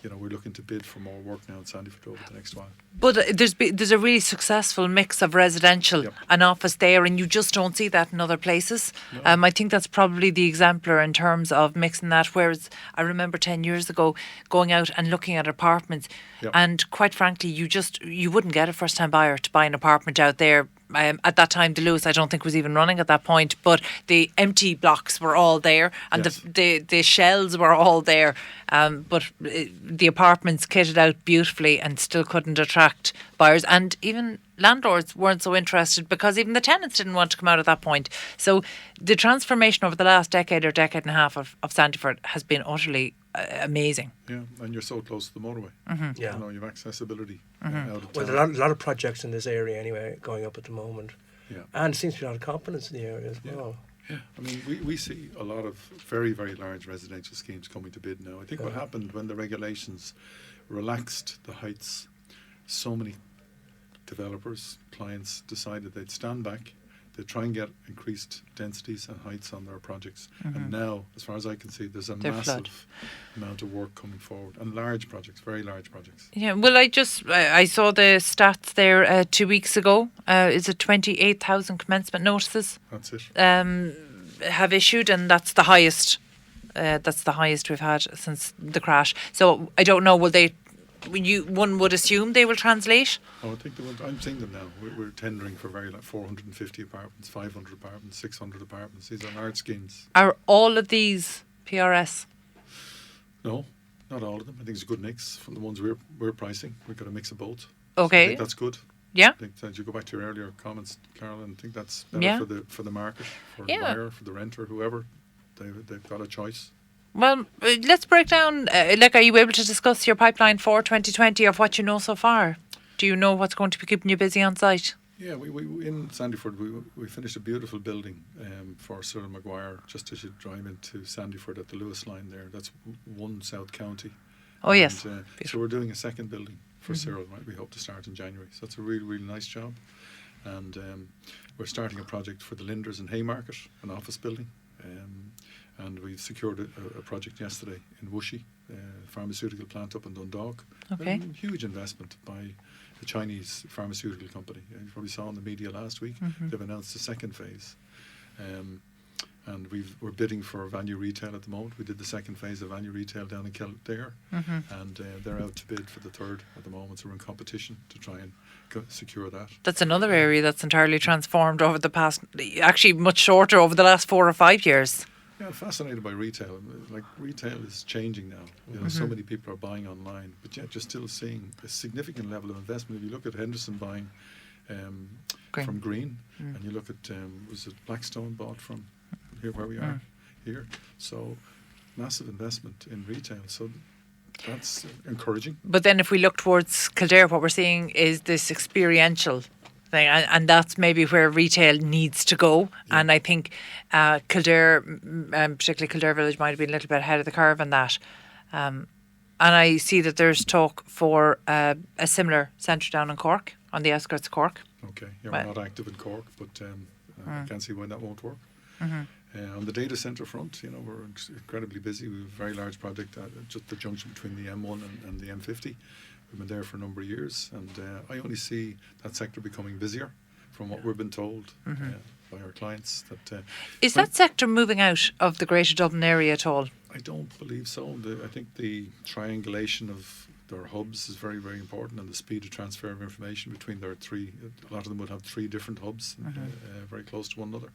We're looking to bid for more work now in Sandyford over the next while. But there's a really successful mix of residential and office there, and you just don't see that in other places. No. I think that's probably the exemplar in terms of mixing that. Whereas I remember 10 years ago going out and looking at apartments, and quite frankly, you wouldn't get a first-time buyer to buy an apartment out there. At that time, the Lewis, I don't think, was even running at that point, but the empty blocks were all there, and the shells were all there, but the apartments kitted out beautifully and still couldn't attract buyers, and even landlords weren't so interested because even the tenants didn't want to come out at that point. So the transformation over the last decade or decade and a half of Sandyford has been utterly amazing. Yeah, and you're so close to the motorway. Yeah. You have accessibility out of town. Well, there are a lot of projects in this area anyway going up at the moment. Yeah. And there seems to be a lot of confidence in the area as well. Yeah, I mean, we see a lot of very, very large residential schemes coming to bid now. I think what happened when the regulations relaxed the heights so many developers, clients decided they'd stand back, they'd try and get increased densities and heights on their projects. And now, as far as I can see, there's a massive amount of work coming forward, and large projects, very large projects. Yeah, well, I saw the stats there 2 weeks ago. Is it 28,000 commencement notices? That's it. Have issued, and that's the highest. That's the highest we've had since the crash. So I don't know. Will they? One would assume they will translate. Oh, I think they will. I'm seeing them now. We're tendering for 450 apartments, 500 apartments, 600 apartments. These are large schemes. Are all of these PRS? No, not all of them. I think it's a good mix from the ones we're pricing. We've got a mix of both. Okay, so I think that's good. Yeah. I think that you go back to your earlier comments, Carolyn. I think that's better for the market, for the buyer, for the renter, whoever. They've got a choice. Well, let's break down. Are you able to discuss your pipeline for 2020 of what you know so far? Do you know what's going to be keeping you busy on site? Yeah, we in Sandyford we finished a beautiful building for Sir Maguire just as you drive into Sandyford at the Lewis line there. That's one South County. Oh yes. So we're doing a second building for Cyril. Right, we hope to start in January. So that's a really really nice job, and we're starting a project for the Linders in Haymarket, an office building. And we've secured a project yesterday in Wuxi, a pharmaceutical plant up in Dundalk. Okay. Huge investment by a Chinese pharmaceutical company. You probably saw in the media last week, they've announced the second phase. And we're bidding for Value Retail at the moment. We did the second phase of Value Retail down in Kildare, and they're out to bid for the third at the moment. So we're in competition to try and secure that. That's another area that's entirely transformed over the past, actually much shorter, over the last 4 or 5 years. Yeah, fascinated by retail. Like retail is changing now. You know, so many people are buying online, but yet you're still seeing a significant level of investment. If you look at Henderson buying from Green, and you look at was it Blackstone bought from here where we are here. So massive investment in retail. So that's encouraging. But then if we look towards Kildare, what we're seeing is this experiential thing, and that's maybe where retail needs to go. Yeah. And I think Kildare, particularly Kildare Village, might have been a little bit ahead of the curve on that. And I see that there's talk for a similar centre down in Cork, on the outskirts of Cork. Okay, yeah, we're not active in Cork, but I can't see why that won't work. On the data centre front, you know, we're incredibly busy. We have a very large project at just the junction between the M1 and the M50. We've been there for a number of years, and I only see that sector becoming busier from what we've been told by our clients. Is that sector moving out of the Greater Dublin area at all? I don't believe so. I think the triangulation of their hubs is very, very important, and the speed of transfer of information between their three. A lot of them would have 3 different hubs, very close to one another.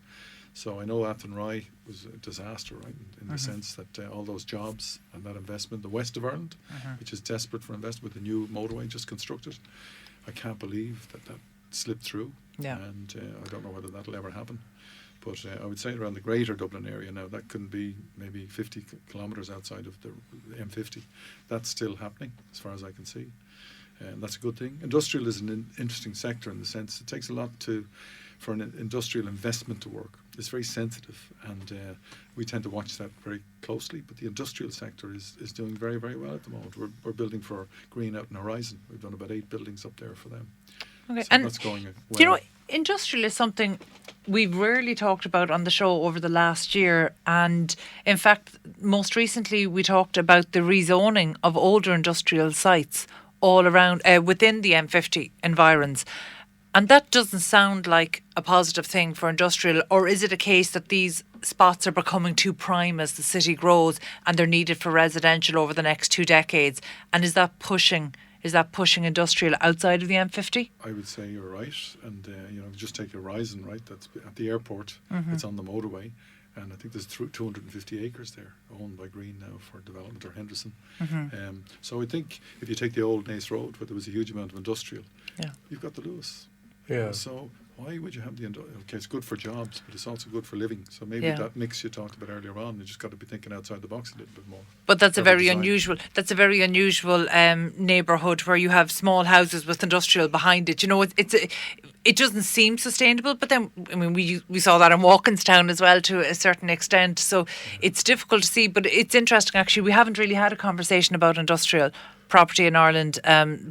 So I know Athenry was a disaster, right, in the sense that all those jobs and that investment, the west of Ireland, which is desperate for investment with the new motorway just constructed, I can't believe that slipped through. Yeah. And I don't know whether that'll ever happen. But I would say around the greater Dublin area now, that could be maybe 50 kilometres outside of the M50. That's still happening as far as I can see. And that's a good thing. Industrial is an interesting sector in the sense it takes a lot for an industrial investment to work. It's very sensitive, and we tend to watch that very closely. But the industrial sector is doing very, very well at the moment. We're building for Green out in Horizon. We've done about 8 buildings up there for them. Okay, so and that's going well. Do you know, industrial is something we've rarely talked about on the show over the last year. And in fact, most recently we talked about the rezoning of older industrial sites all around within the M50 environs. And that doesn't sound like a positive thing for industrial, or is it a case that these spots are becoming too prime as the city grows and they're needed for residential over the next 2 decades? And is that pushing industrial outside of the M50? I would say you're right. And, just take Horizon, right? That's at the airport. It's on the motorway. And I think there's 250 acres there owned by Green now for development, or Henderson. So I think if you take the old Naas Road, where there was a huge amount of industrial, you've got the Lewis. Yeah. So why would you have the industrial? Okay, it's good for jobs, but it's also good for living. So maybe that mix you talked about earlier on, you just got to be thinking outside the box a little bit more. But that's a very unusual. That's a very unusual neighbourhood where you have small houses with industrial behind it. You know, it doesn't seem sustainable. But then, I mean, we saw that in Walkinstown as well to a certain extent. So it's difficult to see. But it's interesting actually. We haven't really had a conversation about industrial property in Ireland.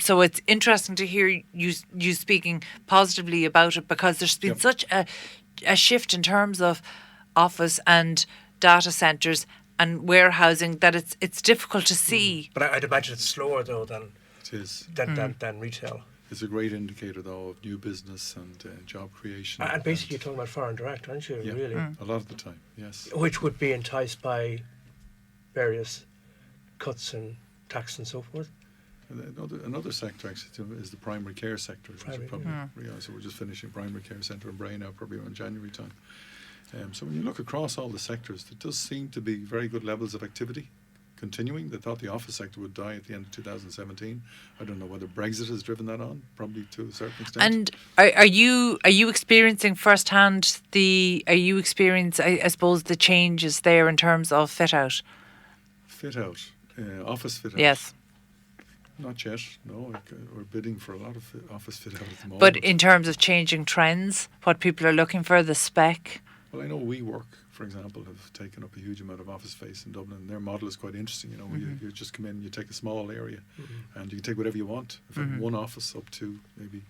So it's interesting to hear you speaking positively about it, because there's been such a shift in terms of office and data centres and warehousing that it's difficult to see. But I'd imagine it's slower though than It is. than retail. It's a great indicator, though, of new business and job creation. And basically, you're talking about foreign direct, aren't you? Yeah, Really, a lot of the time, yes. which would be enticed by various cuts in tax and so forth. Another sector actually is the primary care sector. As you probably realise, so we're just finishing primary care centre in Bray now, probably around January time. So when you look across all the sectors, there does seem to be very good levels of activity continuing. They thought the office sector would die at the end of 2017. I don't know whether Brexit has driven that on, probably to a certain extent. And are you experiencing firsthand I suppose the changes there in terms of fit out? Fit out, office fit out. Yes. Not yet, no. We're bidding for a lot of office fit out at the moment. But in terms of changing trends, what people are looking for, the spec? Well, I know WeWork, for example, have taken up a huge amount of office space in Dublin. Their model is quite interesting. You know, you just come in, you take a small area, and you can take whatever you want, from one office up to maybe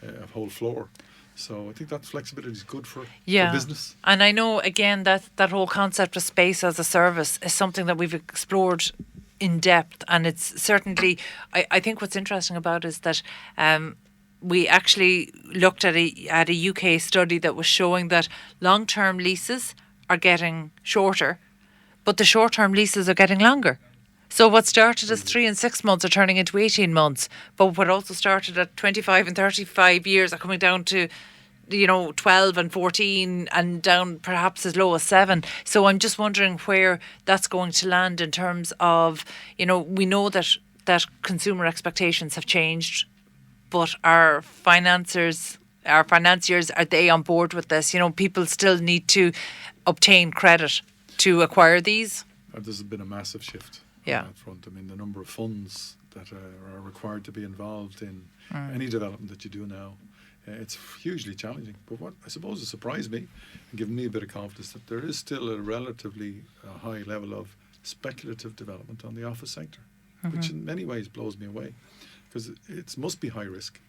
a whole floor. So I think that flexibility is good for business. And I know, again, that whole concept of space as a service is something that we've explored in depth, and it's certainly, I think what's interesting about it is that we actually looked at a UK study that was showing that long-term leases are getting shorter, but the short-term leases are getting longer. So what started as 3 and 6 months are turning into 18 months, but what also started at 25 and 35 years are coming down to 12 and 14 and down perhaps as low as 7. So I'm just wondering where that's going to land in terms of, we know that consumer expectations have changed, but our financiers, are they on board with this? People still need to obtain credit to acquire these. There's been a massive shift on that front. I mean, the number of funds that are required to be involved in any development that you do now, it's hugely challenging. But what I suppose has surprised me and given me a bit of confidence that there is still a relatively high level of speculative development on the office sector, which in many ways blows me away, because it must be high risk.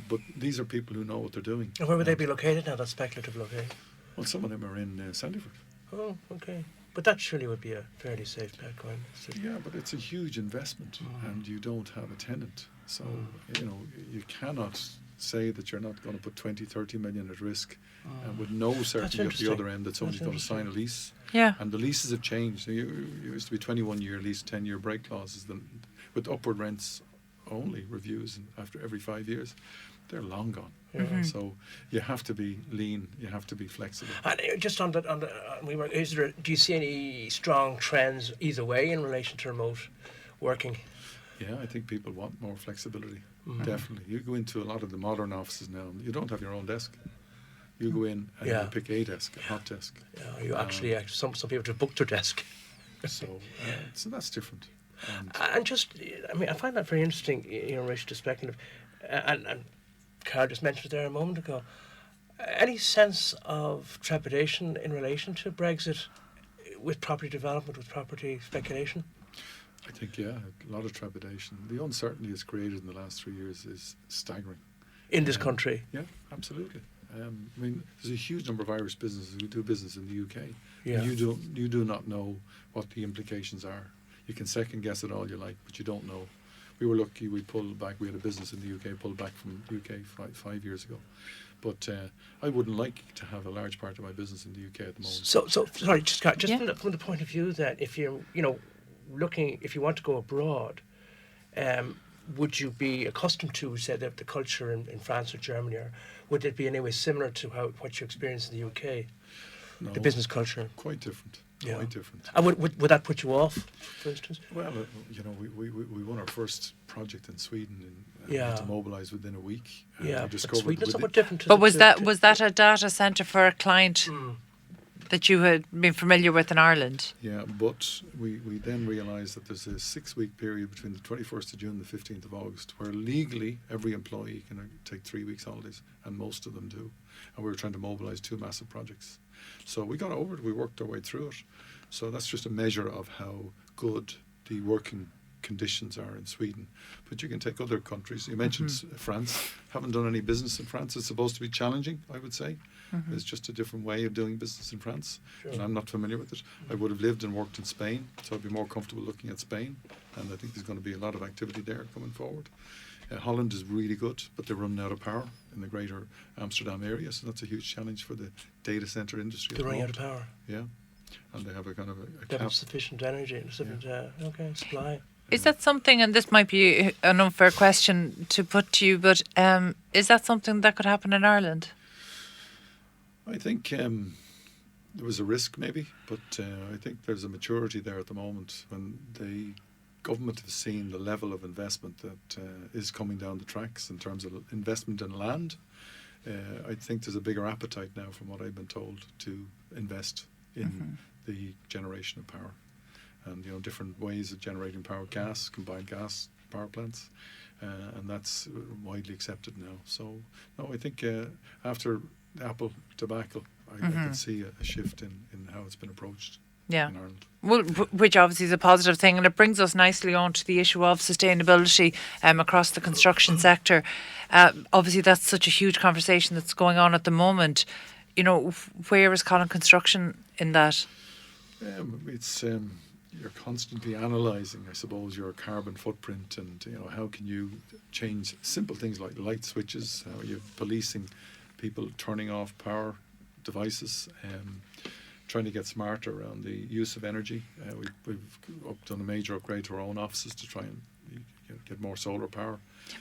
But these are people who know what they're doing. And where would they be located now, that speculative location? Well, some of them are in Sandyford. Oh, okay. But that surely would be a fairly safe bet, going. Yeah, but it's a huge investment, and you don't have a tenant. So, you cannot say that you're not going to put 20, 30 million at risk, and with no certainty at the other end that's only going to sign a lease. Yeah. And the leases have changed. You used to be 21-year lease, 10-year break clauses, with upward rents only reviews after every 5 years. They're long gone. So you have to be lean. You have to be flexible. And just on the do you see any strong trends either way in relation to remote working? Yeah, I think people want more flexibility. Definitely. You go into a lot of the modern offices now, you don't have your own desk. You go in and you pick a desk, a hot desk. Yeah, you actually some people just book their desk. So that's different. And just, I find that very interesting in relation to speculative. And Carol just mentioned it there a moment ago. Any sense of trepidation in relation to Brexit with property development, with property speculation? I think, a lot of trepidation. The uncertainty it's created in the last 3 years is staggering. In this country? Yeah, absolutely. There's a huge number of Irish businesses who do business in the UK. Yeah. You do not know what the implications are. You can second guess it all you like, but you don't know. We were lucky we pulled back. We had a business in the UK pulled back from the UK 5 years ago. But I wouldn't like to have a large part of my business in the UK at the moment. So sorry, just from the point of view that if you're, looking, if you want to go abroad, would you be accustomed to, say, the culture in France or Germany, or would it be in any way similar to what you experience in the UK? No, the business culture? Quite different. Yeah. Quite different. And would that put you off, for instance? Well, we won our first project in Sweden and had to mobilise within a week. But Sweden is somewhat different. But was that a data centre for a client that you had been familiar with in Ireland? Yeah, but we then realised that there's a 6-week period between the 21st of June and the 15th of August where legally every employee can take 3 weeks holidays, and most of them do. And we were trying to mobilise 2 massive projects. So we got over it, we worked our way through it. So that's just a measure of how good the working conditions are in Sweden. But you can take other countries. You mentioned France. Haven't done any business in France. It's supposed to be challenging, I would say. It's just a different way of doing business in France. Sure. And I'm not familiar with it. I would have lived and worked in Spain, so I'd be more comfortable looking at Spain. And I think there's going to be a lot of activity there coming forward. Holland is really good, but they're running out of power in the greater Amsterdam area, so that's a huge challenge for the data centre industry. They're running out of power. Yeah. And they have a kind of a they cap. have sufficient energy, sufficient supply. Is that something, and this might be an unfair question to put to you, but is that something that could happen in Ireland? I think there was a risk maybe, but I think there's a maturity there at the moment when the government has seen the level of investment that is coming down the tracks in terms of investment in land. I think there's a bigger appetite now, from what I've been told, to invest in the generation of power. And different ways of generating power, combined gas power plants, and that's widely accepted now. So no, I think after the Apple debacle, I can see a shift in how it's been approached in Ireland. Well, which obviously is a positive thing, and it brings us nicely on to the issue of sustainability across the construction sector. Obviously, that's such a huge conversation that's going on at the moment. Where is Collen Construction in that? It's you're constantly analysing, I suppose, your carbon footprint, and how can you change simple things like light switches, how you're policing people turning off power devices, trying to get smarter around the use of energy. We've done a major upgrade to our own offices to try and get more solar power.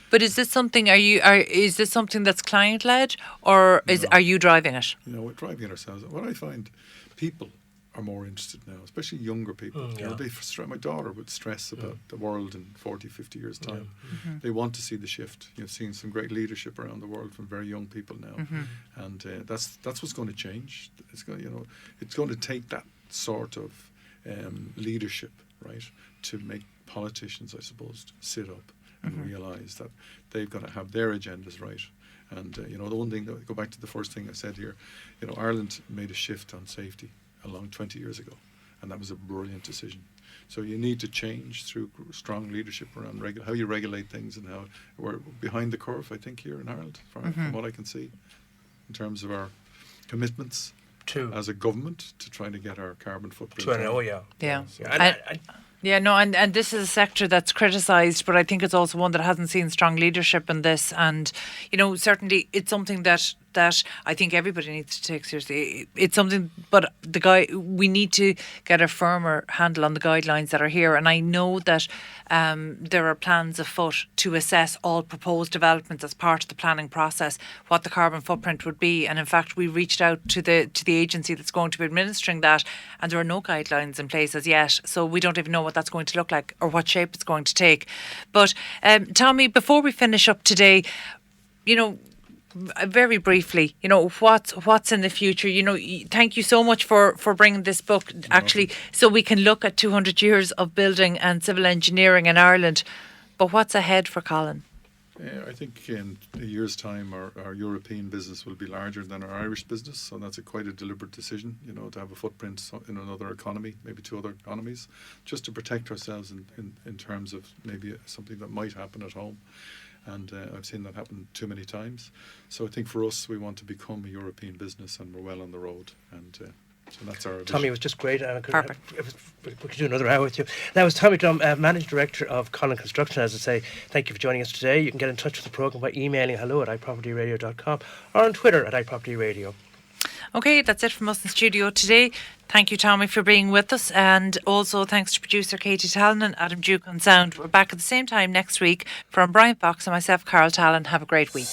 But is this something? Is this something that's client led, or are you driving it? We're driving it ourselves. What I find, people are more interested now, especially younger people. My daughter would stress about the world in 40, 50 years' time. They want to see the shift. Seeing some great leadership around the world from very young people now, and that's what's going to change. It's going to take that sort of leadership, right, to make politicians, I suppose, sit up and realise that they've got to have their agendas right. And the one thing, go back to the first thing I said here, Ireland made a shift on safety along 20 years ago, and that was a brilliant decision. So you need to change through strong leadership around how you regulate things, and how we're behind the curve, I think, here in Ireland, from what I can see, in terms of our commitments as a government to trying to get our carbon footprint. And this is a sector that's criticised, but I think it's also one that hasn't seen strong leadership in this. And, certainly it's something that I think everybody needs to take seriously. It's something, but we need to get a firmer handle on the guidelines that are here. And I know that there are plans afoot to assess all proposed developments as part of the planning process, what the carbon footprint would be. And in fact, we reached out to the agency that's going to be administering that, and there are no guidelines in place as yet. So we don't even know what that's going to look like or what shape it's going to take. But Tommy, before we finish up today, very briefly, what's in the future? Thank you so much for bringing this book, actually, so we can look at 200 years of building and civil engineering in Ireland. But what's ahead for Collen? I think in a year's time our European business will be larger than our Irish business, so that's quite a deliberate decision, to have a footprint in another economy, maybe two other economies, just to protect ourselves in terms of maybe something that might happen at home. And I've seen that happen too many times. So I think for us, we want to become a European business, and we're well on the road. And so that's our vision. Tommy, it was just great. Perfect. We could do another hour with you. That was Tommy Drumm, Managing Director of Collen Construction. As I say, thank you for joining us today. You can get in touch with the programme by emailing hello@iPropertyRadio.com or on Twitter @iPropertyRadio. Okay, that's it from us in studio today. Thank you, Tommy, for being with us, and also thanks to producer Katie Talon and Adam Duke on sound. We're back at the same time next week. From Brian Fox and myself, Carol Talon. Have a great week.